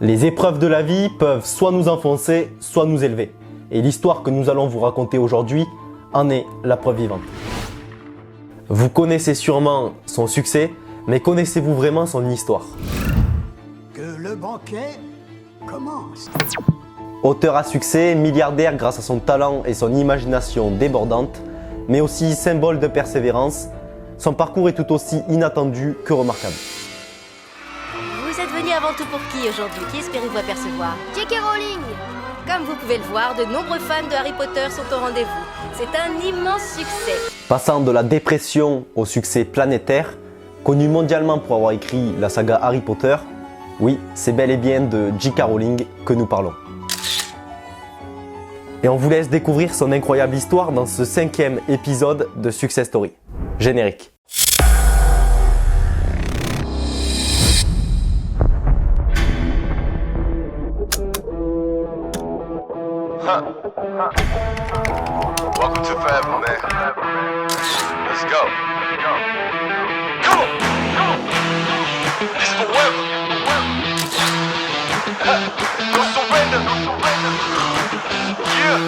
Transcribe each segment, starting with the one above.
Les épreuves de la vie peuvent soit nous enfoncer, soit nous élever. Et l'histoire que nous allons vous raconter aujourd'hui en est la preuve vivante. Vous connaissez sûrement son succès, mais connaissez-vous vraiment son histoire? Que le banquet commence. Auteur à succès, milliardaire grâce à son talent et son imagination débordante, mais aussi symbole de persévérance, son parcours est tout aussi inattendu que remarquable. Vous êtes venu avant tout pour qui aujourd'hui? Qui espérez-vous apercevoir? J.K. Rowling. Comme vous pouvez le voir, de nombreux fans de Harry Potter sont au rendez-vous. C'est un immense succès. Passant de la dépression au succès planétaire, connu mondialement pour avoir écrit la saga Harry Potter, oui, c'est bel et bien de J.K. Rowling que nous parlons. Et on vous laisse découvrir son incroyable histoire dans ce 5e épisode de Success Story. Générique. Welcome to Forever, man. Let's go. Come on. This forever. No surrender. Yeah.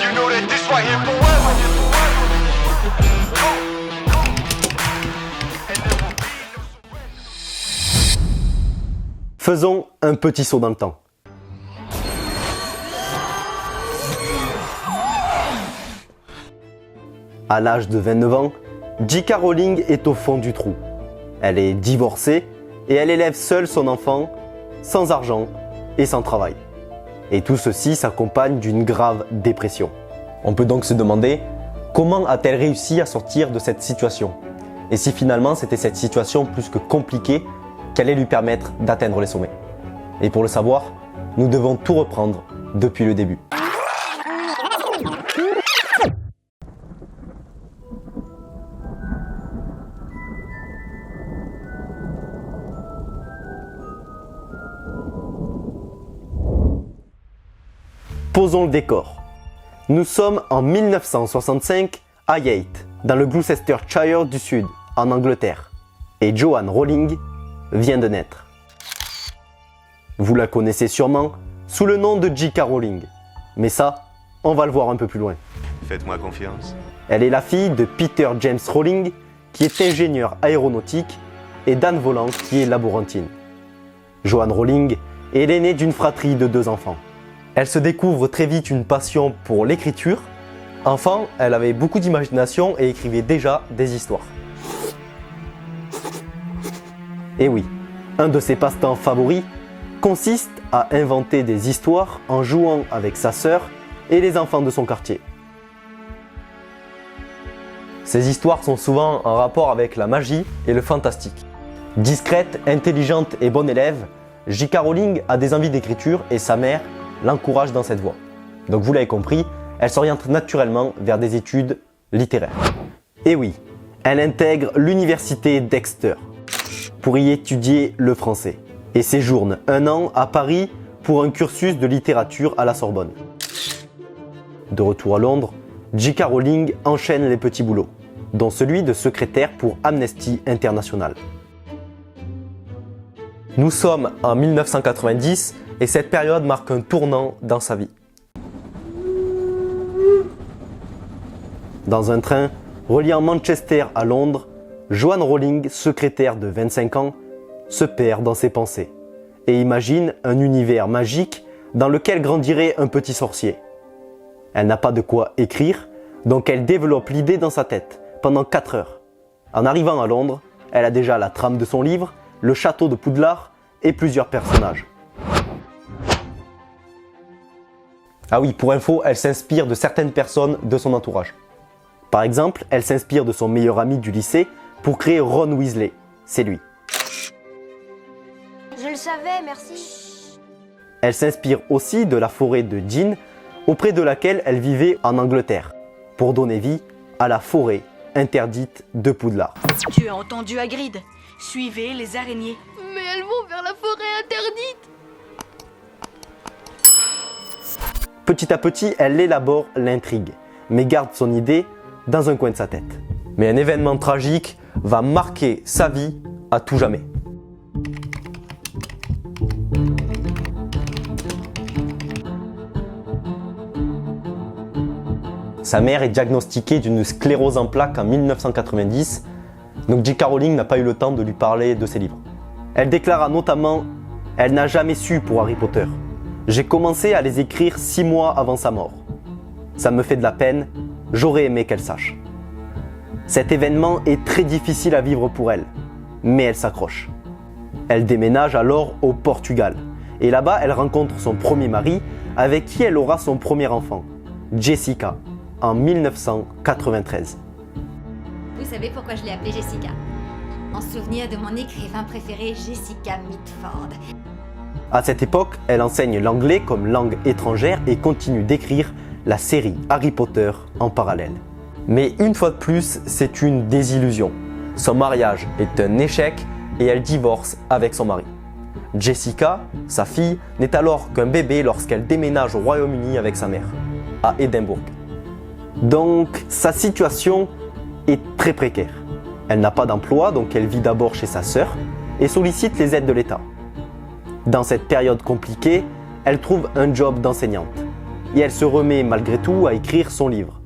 You know that this right here forever. Faisons un petit saut dans le temps. À l'âge de 29 ans, J.K. Rowling est au fond du trou. Elle est divorcée et elle élève seule son enfant, sans argent et sans travail. Et tout ceci s'accompagne d'une grave dépression. On peut donc se demander, comment a-t-elle réussi à sortir de cette situation? Et si finalement c'était cette situation plus que compliquée qui allait lui permettre d'atteindre les sommets? Et pour le savoir, nous devons tout reprendre depuis le début. Posons le décor. Nous sommes en 1965 à Yate, dans le Gloucestershire du Sud, en Angleterre. Et Joanne Rowling vient de naître. Vous la connaissez sûrement sous le nom de J.K. Rowling. Mais ça, on va le voir un peu plus loin. Faites-moi confiance. Elle est la fille de Peter James Rowling, qui est ingénieur aéronautique, et d'Anne Volant, qui est laborantine. Joanne Rowling est l'aînée d'une fratrie de 2 enfants. Elle se découvre très vite une passion pour l'écriture. Enfant, elle avait beaucoup d'imagination et écrivait déjà des histoires. Et oui, un de ses passe-temps favoris consiste à inventer des histoires en jouant avec sa sœur et les enfants de son quartier. Ces histoires sont souvent en rapport avec la magie et le fantastique. Discrète, intelligente et bonne élève, J.K. Rowling a des envies d'écriture et sa mère l'encourage dans cette voie. Donc vous l'avez compris, elle s'oriente naturellement vers des études littéraires. Et oui, elle intègre l'université d'Exeter pour y étudier le français et séjourne 1 an à Paris pour un cursus de littérature à la Sorbonne. De retour à Londres, J.K. Rowling enchaîne les petits boulots, dont celui de secrétaire pour Amnesty International. Nous sommes en 1990 et cette période marque un tournant dans sa vie. Dans un train reliant Manchester à Londres, Joanne Rowling, secrétaire de 25 ans, se perd dans ses pensées et imagine un univers magique dans lequel grandirait un petit sorcier. Elle n'a pas de quoi écrire, donc elle développe l'idée dans sa tête pendant 4 heures. En arrivant à Londres, elle a déjà la trame de son livre, le château de Poudlard et plusieurs personnages. Ah oui, pour info, elle s'inspire de certaines personnes de son entourage. Par exemple, elle s'inspire de son meilleur ami du lycée pour créer Ron Weasley. C'est lui. Je le savais, merci. Elle s'inspire aussi de la forêt de Dean, auprès de laquelle elle vivait en Angleterre, pour donner vie à la forêt interdite de Poudlard. Tu as entendu Hagrid? Suivez les araignées. Mais elles vont vers la forêt interdite. Petit à petit, elle élabore l'intrigue, mais garde son idée dans un coin de sa tête. Mais un événement tragique va marquer sa vie à tout jamais. Sa mère est diagnostiquée d'une sclérose en plaques en 1990, donc J.K. Rowling n'a pas eu le temps de lui parler de ses livres. Elle déclara notamment « Elle n'a jamais su pour Harry Potter. J'ai commencé à les écrire 6 mois avant sa mort. Ça me fait de la peine, j'aurais aimé qu'elle sache. » Cet événement est très difficile à vivre pour elle, mais elle s'accroche. Elle déménage alors au Portugal, et là-bas elle rencontre son premier mari, avec qui elle aura son premier enfant, Jessica, en 1993. Vous savez pourquoi je l'ai appelée Jessica? En souvenir de mon écrivain préféré, Jessica Mitford. À cette époque, elle enseigne l'anglais comme langue étrangère et continue d'écrire la série Harry Potter en parallèle. Mais une fois de plus, c'est une désillusion. Son mariage est un échec et elle divorce avec son mari. Jessica, sa fille, n'est alors qu'un bébé lorsqu'elle déménage au Royaume-Uni avec sa mère, à Édimbourg. Donc, sa situation est très précaire. Elle n'a pas d'emploi, donc elle vit d'abord chez sa sœur et sollicite les aides de l'État. Dans cette période compliquée, elle trouve un job d'enseignante et elle se remet malgré tout à écrire son livre.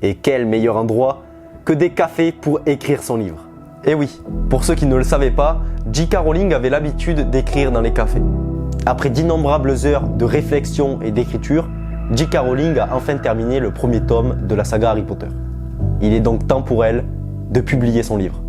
Et quel meilleur endroit que des cafés pour écrire son livre. Et oui, pour ceux qui ne le savaient pas, J.K. Rowling avait l'habitude d'écrire dans les cafés. Après d'innombrables heures de réflexion et d'écriture, J.K. Rowling a enfin terminé le premier tome de la saga Harry Potter. Il est donc temps pour elle de publier son livre.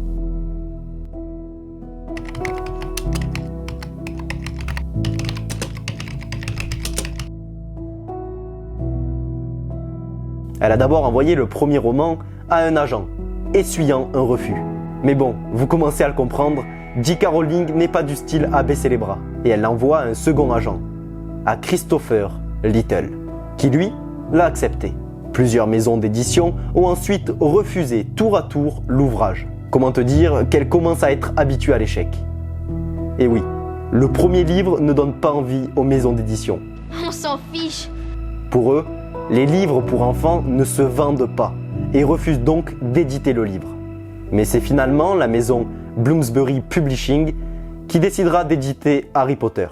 Elle a d'abord envoyé le premier roman à un agent, essuyant un refus. Mais bon, vous commencez à le comprendre, J.K. Rowling n'est pas du style à baisser les bras, et elle l'envoie à un second agent, à Christopher Little, qui lui l'a accepté. Plusieurs maisons d'édition ont ensuite refusé tour à tour l'ouvrage. Comment te dire qu'elle commence à être habituée à l'échec. Et oui, le premier livre ne donne pas envie aux maisons d'édition. On s'en fiche. Pour eux, les livres pour enfants ne se vendent pas et refusent donc d'éditer le livre. Mais c'est finalement la maison Bloomsbury Publishing qui décidera d'éditer Harry Potter.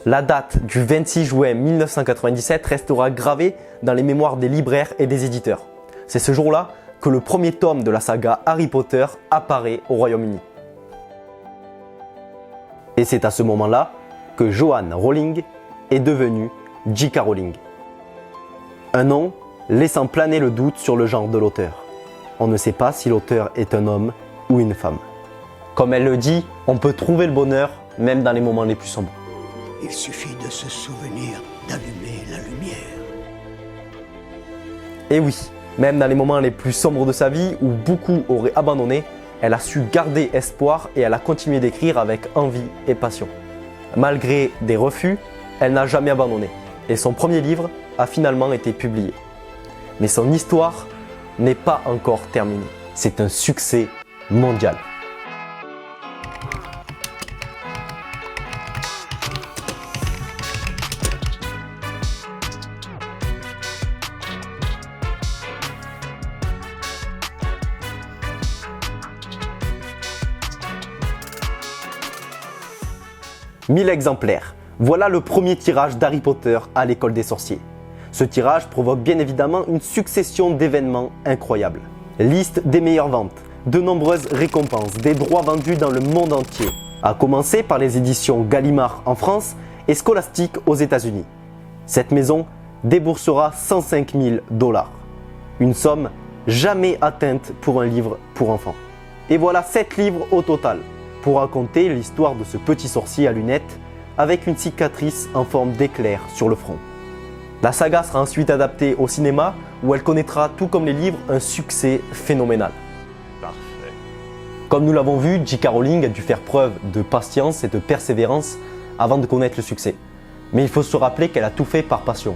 La date du 26 juin 1997 restera gravée dans les mémoires des libraires et des éditeurs. C'est ce jour-là que le premier tome de la saga Harry Potter apparaît au Royaume-Uni. Et c'est à ce moment-là que Joanne Rowling est devenue J.K. Rowling. Un nom laissant planer le doute sur le genre de l'auteur. On ne sait pas si l'auteur est un homme ou une femme. Comme elle le dit, on peut trouver le bonheur même dans les moments les plus sombres. Il suffit de se souvenir d'allumer la lumière. Et oui, même dans les moments les plus sombres de sa vie où beaucoup auraient abandonné, elle a su garder espoir et elle a continué d'écrire avec envie et passion. Malgré des refus, elle n'a jamais abandonné et son premier livre a finalement été publié. Mais son histoire n'est pas encore terminée. C'est un succès mondial. « 1000 exemplaires. Voilà le premier tirage d'Harry Potter à l'école des sorciers. Ce tirage provoque bien évidemment une succession d'événements incroyables. Liste des meilleures ventes, de nombreuses récompenses, des droits vendus dans le monde entier. À commencer par les éditions Gallimard en France et Scholastic aux États-Unis. Cette maison déboursera 105 000 $. Une somme jamais atteinte pour un livre pour enfants. Et voilà 7 livres au total pour raconter l'histoire de ce petit sorcier à lunettes avec une cicatrice en forme d'éclair sur le front. La saga sera ensuite adaptée au cinéma où elle connaîtra, tout comme les livres, un succès phénoménal. Parfait. Comme nous l'avons vu, J.K. Rowling a dû faire preuve de patience et de persévérance avant de connaître le succès. Mais il faut se rappeler qu'elle a tout fait par passion.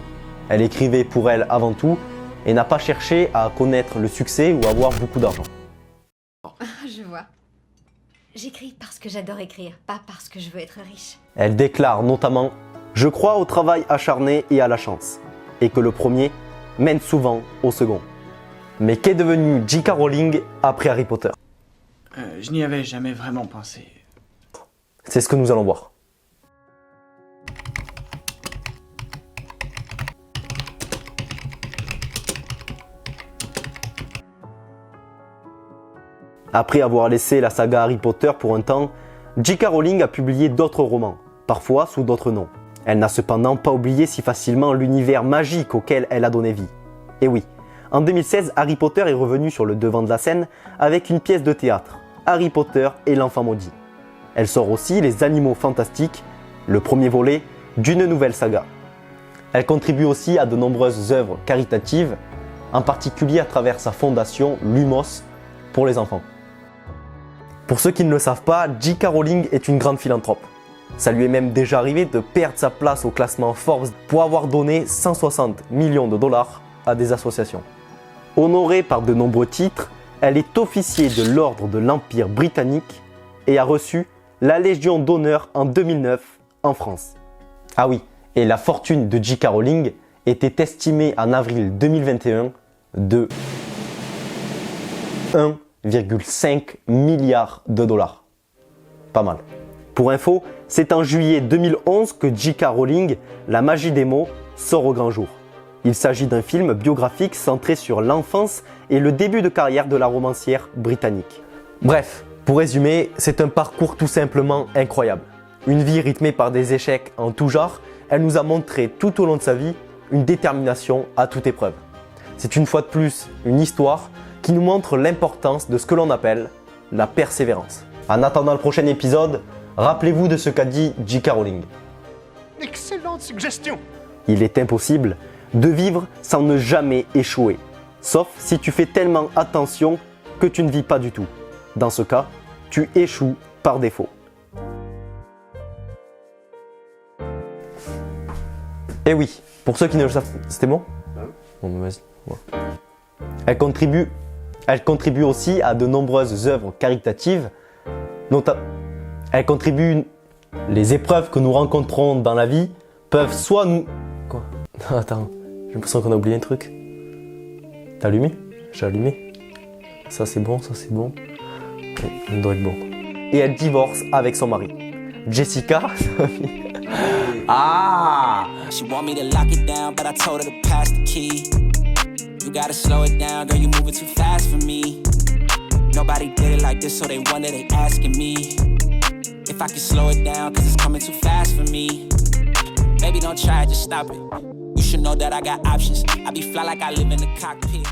Elle écrivait pour elle avant tout et n'a pas cherché à connaître le succès ou à avoir beaucoup d'argent. Je vois. J'écris parce que j'adore écrire, pas parce que je veux être riche. Elle déclare notamment « Je crois au travail acharné et à la chance, et que le premier mène souvent au second. » Mais qu'est devenue J.K. Rowling après Harry Potter? Je n'y avais jamais vraiment pensé. C'est ce que nous allons voir. Après avoir laissé la saga Harry Potter pour un temps, J.K. Rowling a publié d'autres romans, parfois sous d'autres noms. Elle n'a cependant pas oublié si facilement l'univers magique auquel elle a donné vie. Et oui, en 2016, Harry Potter est revenu sur le devant de la scène avec une pièce de théâtre, Harry Potter et l'enfant maudit. Elle sort aussi Les Animaux Fantastiques, le premier volet d'une nouvelle saga. Elle contribue aussi à de nombreuses œuvres caritatives, en particulier à travers sa fondation Lumos pour les enfants. Pour ceux qui ne le savent pas, J.K. Rowling est une grande philanthrope. Ça lui est même déjà arrivé de perdre sa place au classement Forbes pour avoir donné 160 millions de dollars à des associations. Honorée par de nombreux titres, elle est officier de l'Ordre de l'Empire britannique et a reçu la Légion d'honneur en 2009 en France. Ah oui, et la fortune de J.K. Rowling était estimée en avril 2021 de 1,5 milliard de dollars. Pas mal. Pour info, c'est en juillet 2011 que J.K. Rowling, La magie des mots, sort au grand jour. Il s'agit d'un film biographique centré sur l'enfance et le début de carrière de la romancière britannique. Bref, pour résumer, c'est un parcours tout simplement incroyable. Une vie rythmée par des échecs en tout genre, elle nous a montré tout au long de sa vie une détermination à toute épreuve. C'est une fois de plus une histoire qui nous montre l'importance de ce que l'on appelle la persévérance. En attendant le prochain épisode, rappelez-vous de ce qu'a dit J.K. Rowling. Excellente suggestion. Il est impossible de vivre sans ne jamais échouer, sauf si tu fais tellement attention que tu ne vis pas du tout. Dans ce cas, tu échoues par défaut. Et oui, pour ceux qui ne le savent, c'était bon ? Bon, vas-y. Ouais. Elle contribue aussi à de nombreuses œuvres caritatives, Elle contribue. Les épreuves que nous rencontrons dans la vie peuvent soit nous. Quoi ? Attends, j'ai l'impression qu'on a oublié un truc. T'as allumé ? J'ai allumé. Ça c'est bon, ça c'est bon. Il doit être bon. Et elle divorce avec son mari. Jessica. Ah! She want me to lock it down, but I told her to pass the key. You gotta slow it down, girl, you moving too fast for me. Nobody did it like this, so they wonder, they asking me if I can slow it down, cause it's coming too fast for me. Baby, don't try, just stop it. You should know that I got options. I be fly like I live in the cockpit.